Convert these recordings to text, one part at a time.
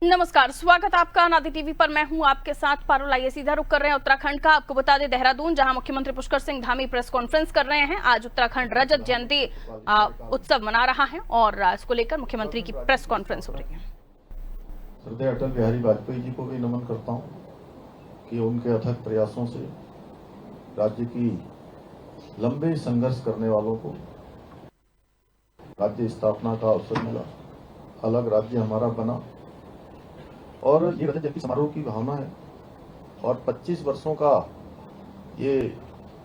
नमस्कार, स्वागत आपका नादी टीवी पर। मैं हूं आपके साथ पारुल। आइए सीधा रुख कर रहे हैं उत्तराखंड का। आपको बता दें देहरादून, जहां मुख्यमंत्री पुष्कर सिंह धामी प्रेस कॉन्फ्रेंस कर रहे हैं। आज उत्तराखंड रजत जयंती उत्सव मना रहा है और इसको लेकर मुख्यमंत्री की प्रेस कॉन्फ्रेंस हो रही है। श्रद्धेय अटल बिहारी वाजपेयी जी को भी नमन करता हूं कि उनके अथक प्रयासों से राज्य की लंबे संघर्ष करने वालों को राज्य स्थापना का अवसर मिला, अलग राज्य हमारा बना और ये रजत जयंती समारोह की भावना है। और 25 वर्षों का ये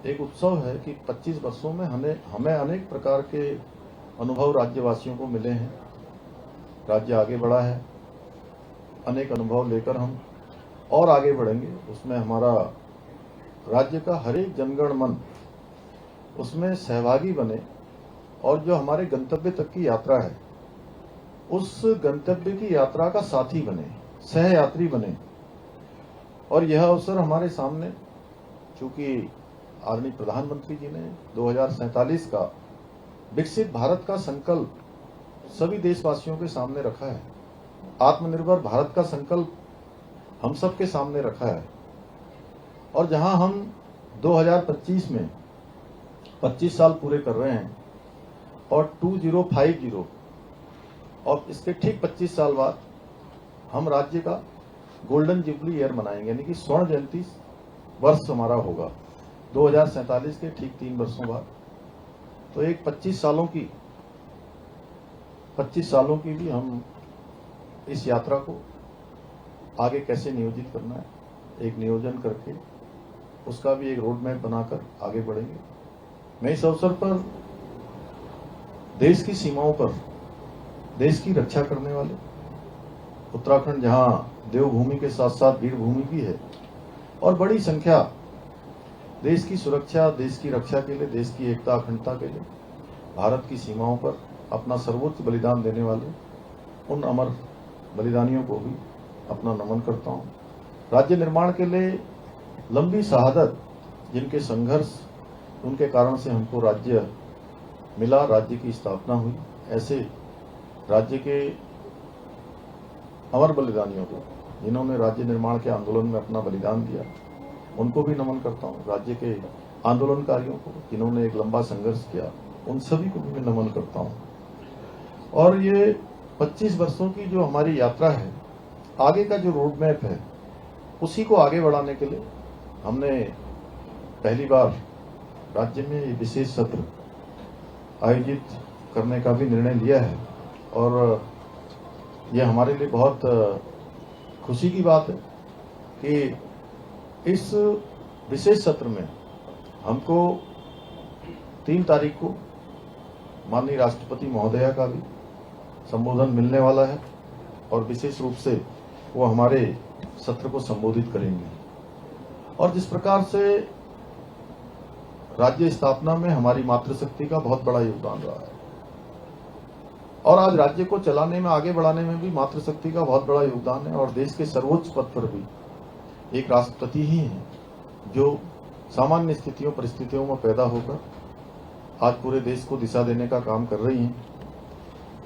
एक उत्सव है कि 25 वर्षों में हमें अनेक प्रकार के अनुभव राज्यवासियों को मिले हैं। राज्य आगे बढ़ा है, अनेक अनुभव लेकर हम और आगे बढ़ेंगे। उसमें हमारा राज्य का हर एक जनगण मन उसमें सहभागी बने और जो हमारे गंतव्य तक की यात्रा है उस गंतव्य की यात्रा का साथी बने, सहयात्री बने। और यह अवसर हमारे सामने, चूंकि आदरणीय प्रधानमंत्री जी ने 2047 का विकसित भारत का संकल्प सभी देशवासियों के सामने रखा है, आत्मनिर्भर भारत का संकल्प हम सबके सामने रखा है। और जहां हम 2025 में 25 साल पूरे कर रहे हैं और 2050 और इसके ठीक 25 साल बाद हम राज्य का गोल्डन जुबली ईयर मनाएंगे, यानी कि स्वर्ण जयंती वर्ष हमारा होगा 2047 के ठीक 3 वर्षों बाद। तो एक 25 सालों की भी हम इस यात्रा को आगे कैसे नियोजित करना है, एक नियोजन करके उसका भी एक रोड मैप बनाकर आगे बढ़ेंगे। मैं इस अवसर पर देश की सीमाओं पर देश की रक्षा करने वाले उत्तराखंड, जहां देवभूमि के साथ साथ वीर भूमि भी है और बड़ी संख्या देश की सुरक्षा, देश की रक्षा के लिए, देश की एकता अखंडता के लिए भारत की सीमाओं पर अपना सर्वोच्च बलिदान देने वाले उन अमर बलिदानियों को भी अपना नमन करता हूं। राज्य निर्माण के लिए लंबी शहादत, जिनके संघर्ष, उनके कारण से हमको राज्य मिला, राज्य की स्थापना हुई, ऐसे राज्य के अमर बलिदानियों को, जिन्होंने राज्य निर्माण के आंदोलन में अपना बलिदान दिया, उनको भी नमन करता हूँ। राज्य के आंदोलनकारियों को, जिन्होंने एक लंबा संघर्ष किया, उन सभी को भी मैं नमन करता हूँ। और ये 25 वर्षों की जो हमारी यात्रा है, आगे का जो रोड मैप है, उसी को आगे बढ़ाने के लिए हमने पहली बार राज्य में ये विशेष सत्र आयोजित करने का भी निर्णय लिया है। और यह हमारे लिए बहुत खुशी की बात है कि इस विशेष सत्र में हमको 3 तारीख को माननीय राष्ट्रपति महोदया का भी संबोधन मिलने वाला है और विशेष रूप से वो हमारे सत्र को संबोधित करेंगे। और जिस प्रकार से राज्य स्थापना में हमारी मातृशक्ति का बहुत बड़ा योगदान रहा है और आज राज्य को चलाने में, आगे बढ़ाने में भी मातृशक्ति का बहुत बड़ा योगदान है। और देश के सर्वोच्च पद पर भी एक राष्ट्रपति ही है जो सामान्य स्थितियों, परिस्थितियों में पैदा होकर आज पूरे देश को दिशा देने का काम कर रही हैं।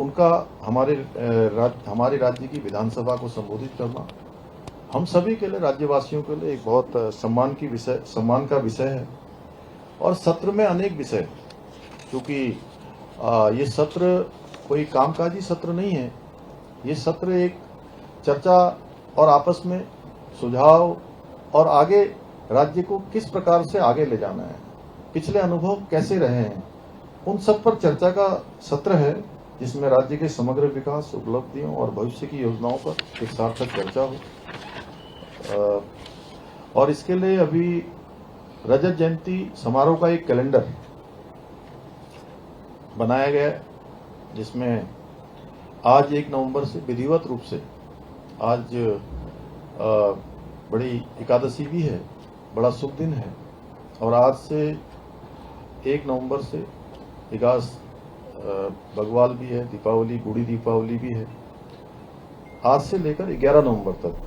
उनका हमारे राज्य की विधानसभा को संबोधित करना हम सभी के लिए, राज्यवासियों के लिए एक बहुत सम्मान का विषय है। और सत्र में अनेक विषय, क्योंकि ये सत्र कोई कामकाजी सत्र नहीं है, ये सत्र एक चर्चा और आपस में सुझाव और आगे राज्य को किस प्रकार से आगे ले जाना है, पिछले अनुभव कैसे रहे हैं, उन सब पर चर्चा का सत्र है, जिसमें राज्य के समग्र विकास, उपलब्धियों और भविष्य की योजनाओं पर एक सार्थक चर्चा हो। और इसके लिए अभी रजत जयंती समारोह का एक कैलेंडर बनाया गया है, जिसमें आज 1 नवंबर से विधिवत रूप से, आज बड़ी एकादशी भी है, बड़ा शुभ दिन है। और आज से 1 नवंबर से विकास बग्वाल भी है, दीपावली, बूढ़ी दीपावली भी है। आज से लेकर 11 नवंबर तक